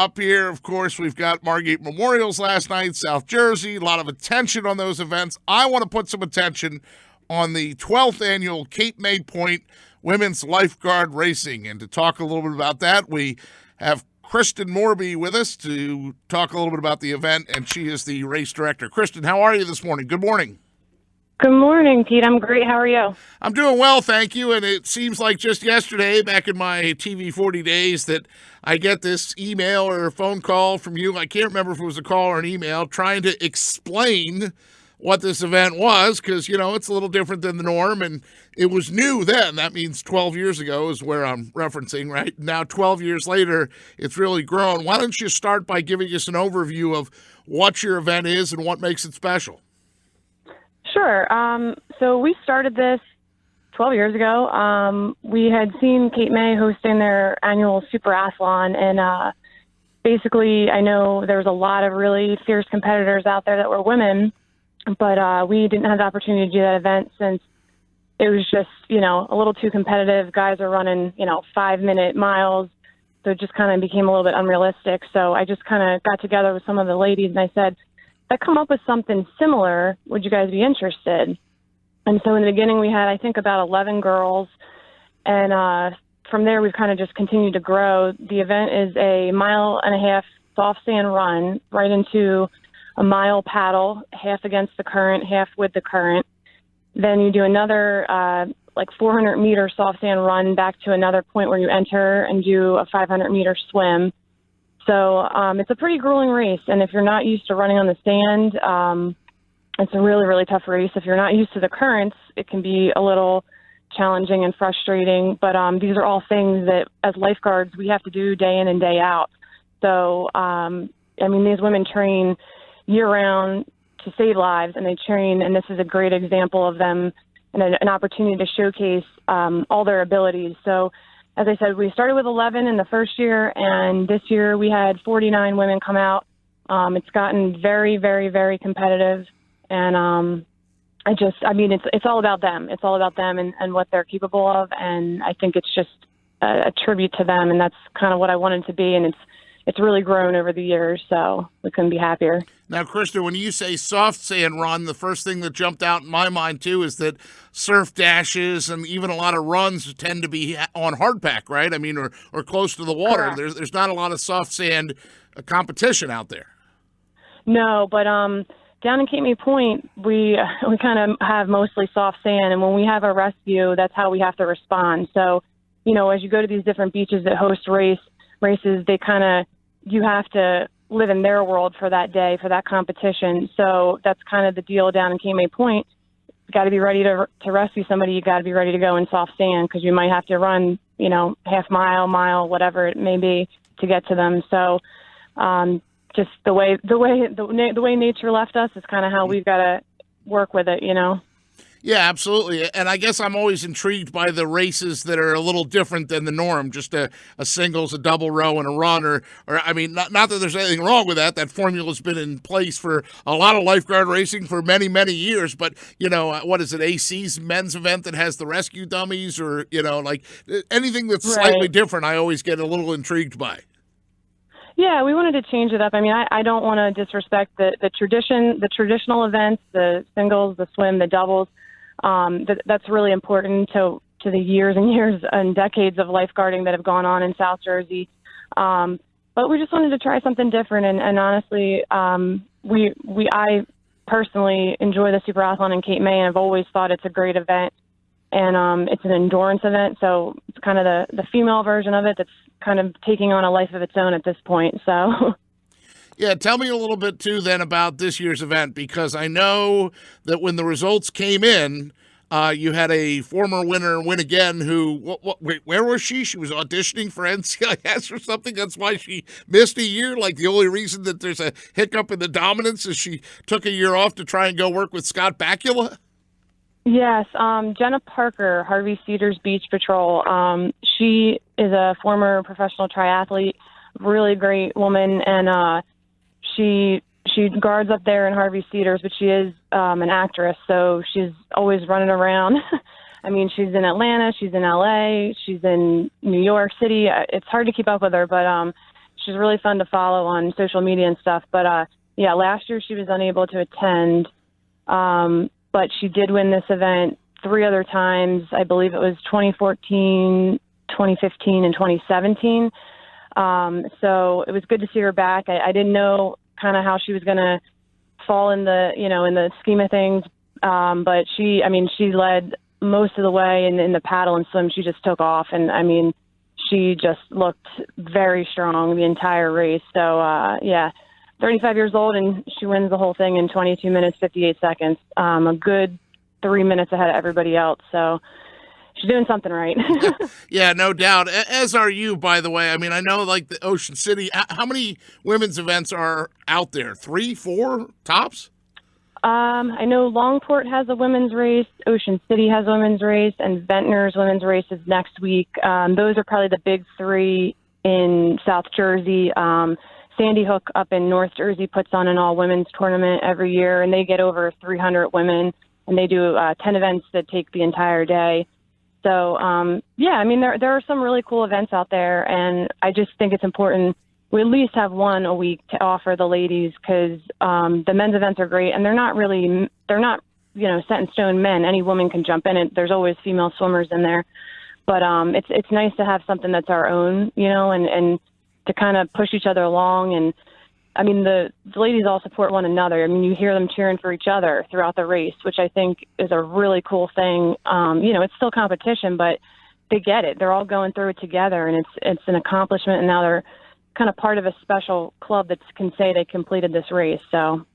Up here, of course, we've got Margate Memorials last night, South Jersey, a lot of attention on those events. I want to put some attention on the 12th annual Cape May Point Women's Lifeguard Racing. And to talk a little bit about that, we have Kristen Moorby with us to talk a little bit about the event, and she is the race director. Kristen, how are you this morning? Good morning. Good morning, Pete. I'm great. How are you? I'm doing well, thank you. And it seems like just yesterday, back in my TV 40 days, that I get this email or a phone call from you. I can't remember if it was a call or an email trying to explain what this event was because, you know, it's a little different than the norm. And it was new then. That means 12 years ago is where I'm referencing, right? Now, 12 years later, it's really grown. Why don't you start by giving us an overview of what your event is and what makes it special? Sure. So we started this 12 years ago. We had seen Cape May hosting their annual Superathlon, and basically I know there was a lot of really fierce competitors out there that were women, but we didn't have the opportunity to do that event since it was just, you know, a little too competitive. Guys are running, 5-minute miles, so it just kind of became a little bit unrealistic. So I just kind of got together with some of the ladies, and I said, I come up with something similar, would you guys be interested? And so in the beginning we had, I think, about 11 girls. And from there we've kind of just continued to grow. The event is a 1.5 mile soft sand run right into a mile paddle, half against the current, half with the current. Then you do another 400-meter soft sand run back to another point where you enter and do a 500-meter swim. So it's a pretty grueling race, and if you're not used to running on the sand, it's a really, really tough race. If you're not used to the currents, it can be a little challenging and frustrating, but these are all things that as lifeguards we have to do day in and day out. So, these women train year-round to save lives, and they train, and this is a great example of them and an opportunity to showcase all their abilities. So, as I said, we started with 11 in the first year, and this year we had 49 women come out. It's gotten very, very, very competitive, and it's all about them. It's all about them and what they're capable of, and I think it's just a tribute to them, and that's kind of what I wanted to be, and it's really grown over the years, so we couldn't be happier. Now, Kristen, when you say soft sand run, the first thing that jumped out in my mind, too, is that surf dashes and even a lot of runs tend to be on hardpack, right? I mean, or close to the water. Correct. There's not a lot of soft sand competition out there. No, but down in Cape May Point, we kind of have mostly soft sand, and when we have a rescue, that's how we have to respond. So, as you go to these different beaches that host races, you have to live in their world for that day, for that competition. So that's kind of the deal down in Cape May Point. You got to be ready to rescue somebody. You got to be ready to go in soft sand because you might have to run, half mile, whatever it may be to get to them. So just the way nature left us is kind of how we've got to work with it, Yeah, absolutely. And I guess I'm always intrigued by the races that are a little different than the norm, just a singles, a double row, and a run. Or not that there's anything wrong with that. That formula's been in place for a lot of lifeguard racing for many, many years. But, what is it, AC's men's event that has the rescue dummies or, anything that's slightly different, I always get a little intrigued by. Yeah, we wanted to change it up. I mean, I don't want to disrespect the traditional events, the singles, the swim, the doubles. That's really important to the years and years and decades of lifeguarding that have gone on in South Jersey. But we just wanted to try something different. And honestly, I personally enjoy the Superathlon in Cape May, and I've always thought it's a great event. And it's an endurance event, so it's kind of the female version of it that's kind of taking on a life of its own at this point. So. Yeah, tell me a little bit, too, then, about this year's event, because I know that when the results came in, you had a former winner win again who, wait, where was she? She was auditioning for NCIS or something? That's why she missed a year? Like, the only reason that there's a hiccup in the dominance is she took a year off to try and go work with Scott Bakula? Yes, Jenna Parker, Harvey Cedars Beach Patrol. She is a former professional triathlete, really great woman, and she guards up there in Harvey Cedars, but she is an actress, so she's always running around. I mean, she's in Atlanta, she's in LA, she's in New York City. It's hard to keep up with her, but she's really fun to follow on social media and stuff. But yeah, last year she was unable to attend, but she did win this event 3 other times. I believe it was 2014, 2015, and 2017. So it was good to see her back. I didn't know kind of how she was going to fall in the, in the scheme of things. But she led most of the way in the paddle and swim. She just took off. And I mean, she just looked very strong the entire race. So, 35 years old, and she wins the whole thing in 22 minutes, 58 seconds. A good 3 minutes ahead of everybody else. So she's doing something right. Yeah, no doubt. As are you, by the way. I mean, I know like the Ocean City, how many women's events are out there? 3, 4 tops? I know Longport has a women's race, Ocean City has a women's race, and Ventnor's women's race is next week. Those are probably the big 3 in South Jersey. Sandy Hook up in North Jersey puts on an all-women's tournament every year, and they get over 300 women, and they do 10 events that take the entire day. So, I mean, there are some really cool events out there, and I just think it's important we at least have one a week to offer the ladies, because the men's events are great, and they're not set in stone men. Any woman can jump in it. There's always female swimmers in there. But it's nice to have something that's our own, and to kind of push each other along. And I mean, the ladies all support one another. I mean, you hear them cheering for each other throughout the race, which I think is a really cool thing. It's still competition, but they get it. They're all going through it together, and it's an accomplishment. And now they're kind of part of a special club that can say they completed this race. So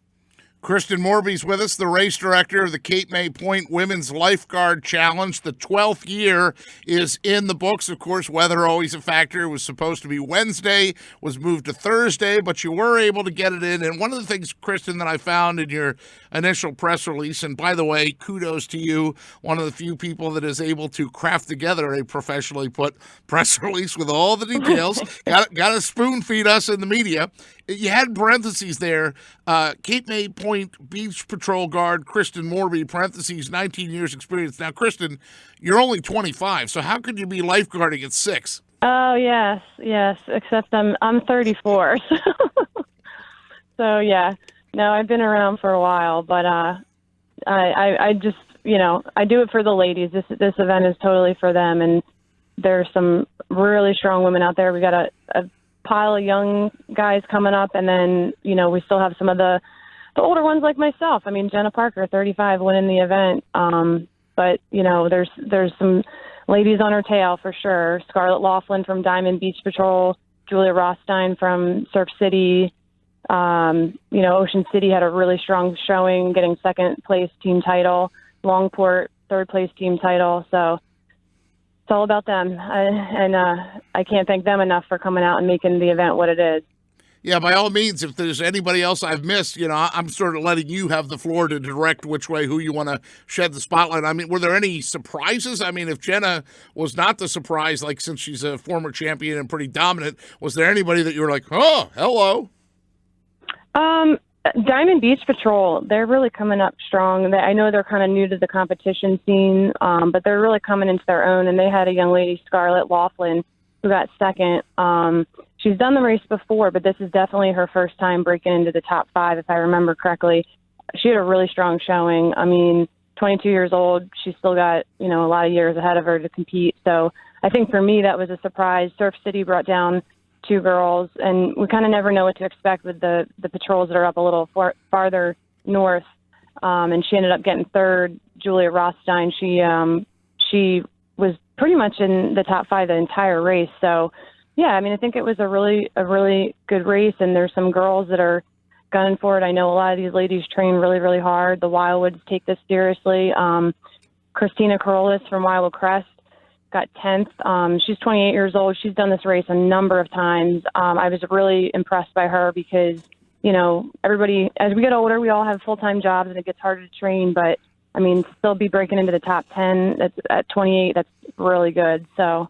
Kristen Moorby's with us, the race director of the Cape May Point Women's Lifeguard Challenge. The 12th year is in the books. Of course, weather always a factor. It was supposed to be Wednesday, was moved to Thursday, but you were able to get it in. And one of the things, Kristen, that I found in your initial press release, and by the way, kudos to you, one of the few people that is able to craft together a professionally put press release with all the details. got to spoon feed us in the media. You had parentheses there, Cape May Point Beach Patrol Guard Kristen Moorby, parentheses, 19 years experience. Now, Kristen, you're only 25, so how could you be lifeguarding at 6? Oh, yes, except I'm 34. So, yeah. No, I've been around for a while, but I just, I do it for the ladies. This event is totally for them, and there's some really strong women out there. We got a pile of young guys coming up, and then we still have some of the older ones like myself. I mean, Jenna Parker, 35, winning the event. But there's some ladies on her tail for sure. Scarlett Laughlin from Diamond Beach Patrol, Julia Rothstein from Surf City. Ocean City had a really strong showing, getting second place team title. Longport, third place team title. So it's all about them, and I can't thank them enough for coming out and making the event what it is. Yeah, by all means, if there's anybody else I've missed, I'm sort of letting you have the floor to direct who you want to shed the spotlight. I mean, were there any surprises? I mean, if Jenna was not the surprise, like since she's a former champion and pretty dominant, was there anybody that you were like, oh, hello? Diamond Beach Patrol, they're really coming up strong. I know they're kind of new to the competition scene, but they're really coming into their own. And they had a young lady, Scarlett Laughlin, who got second. She's done the race before, but this is definitely her first time breaking into the top 5, if I remember correctly. She had a really strong showing. I mean, 22 years old, she's still got, a lot of years ahead of her to compete. So I think for me, that was a surprise. Surf City brought down 2 girls, and we kind of never know what to expect with the patrols that are up a little farther north. And she ended up getting third. Julia Rothstein, she was pretty much in the top 5 the entire race. So, yeah, I mean, I think it was a really good race, and there's some girls that are gunning for it. I know a lot of these ladies train really, really hard. The Wildwoods take this seriously. Christina Corollis from Wildwood Crest got 10th. She's 28 years old. She's done this race a number of times. I was really impressed by her because, everybody, as we get older, we all have full-time jobs and it gets harder to train, but I mean, still be breaking into the top 10 at 28, that's really good. So,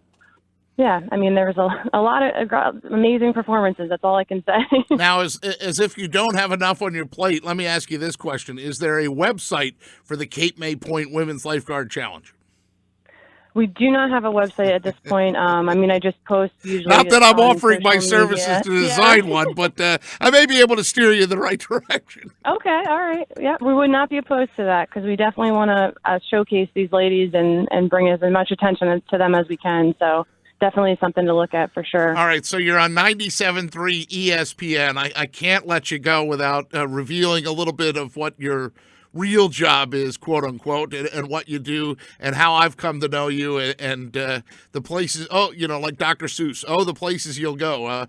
yeah, I mean, there was a lot of amazing performances. That's all I can say. Now, as if you don't have enough on your plate, let me ask you this question. Is there a website for the Cape May Point Women's Lifeguard Challenge? We do not have a website at this point. I mean, I just post usually. Not that I'm on offering my social services media. to design one, but I may be able to steer you in the right direction. Okay, all right. Yeah, we would not be opposed to that because we definitely want to showcase these ladies and bring as much attention to them as we can. So definitely something to look at for sure. All right, so you're on 97.3 ESPN. I can't let you go without revealing a little bit of what your real job is, quote unquote, and what you do and how I've come to know you and the places, like Dr. Seuss, the places you'll go.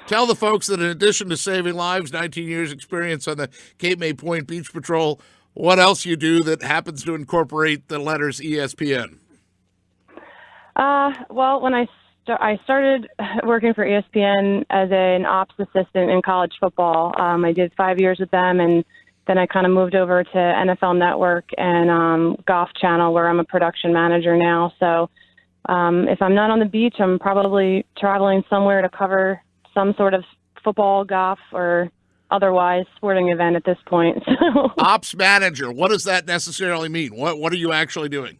Tell the folks that in addition to saving lives, 19 years experience on the Cape May Point Beach Patrol, what else you do that happens to incorporate the letters ESPN? Well, when I started working for ESPN as an ops assistant in college football. I did 5 years with them, and then I kind of moved over to NFL Network and Golf Channel, where I'm a production manager now. So if I'm not on the beach, I'm probably traveling somewhere to cover some sort of football, golf, or otherwise sporting event at this point. So, ops manager, what does that necessarily mean? What are you actually doing?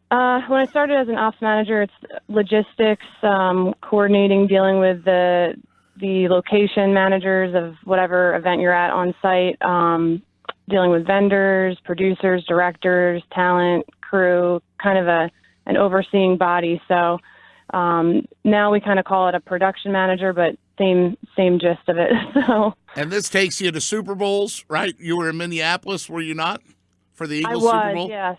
When I started as an ops manager, it's logistics, coordinating, dealing with the location managers of whatever event you're at on site, dealing with vendors, producers, directors, talent, crew, kind of an overseeing body. So now we kind of call it a production manager, but same gist of it. So. And this takes you to Super Bowls, right? You were in Minneapolis, were you not, for the Eagles Super Bowl? Yes.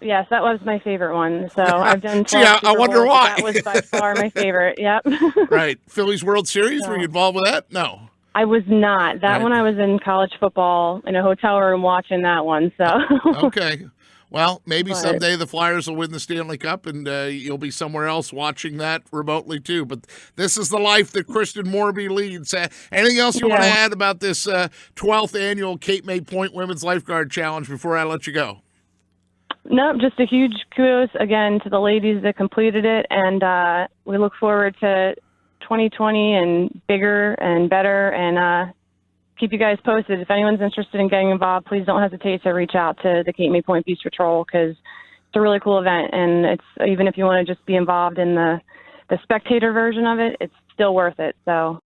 Yes, that was my favorite one. So I've done 12 Super I wonder Bowls, why. That was by far my favorite. Yep. Right. Phillies World Series, So, were you involved with that? No. I was not. That Right. one I was in college football in a hotel room watching that one. So Okay. Well, maybe But- someday the Flyers will win the Stanley Cup and you'll be somewhere else watching that remotely too. But this is the life that Kristen Moorby leads. Anything else you want to add about this 12th annual Cape May Point Women's Lifeguard Challenge before I let you go? No, just a huge kudos again to the ladies that completed it, and we look forward to 2020 and bigger and better, and keep you guys posted. If anyone's interested in getting involved, please don't hesitate to reach out to the Cape May Point Beach Patrol because it's a really cool event, and it's even if you want to just be involved in the spectator version of it, it's still worth it. So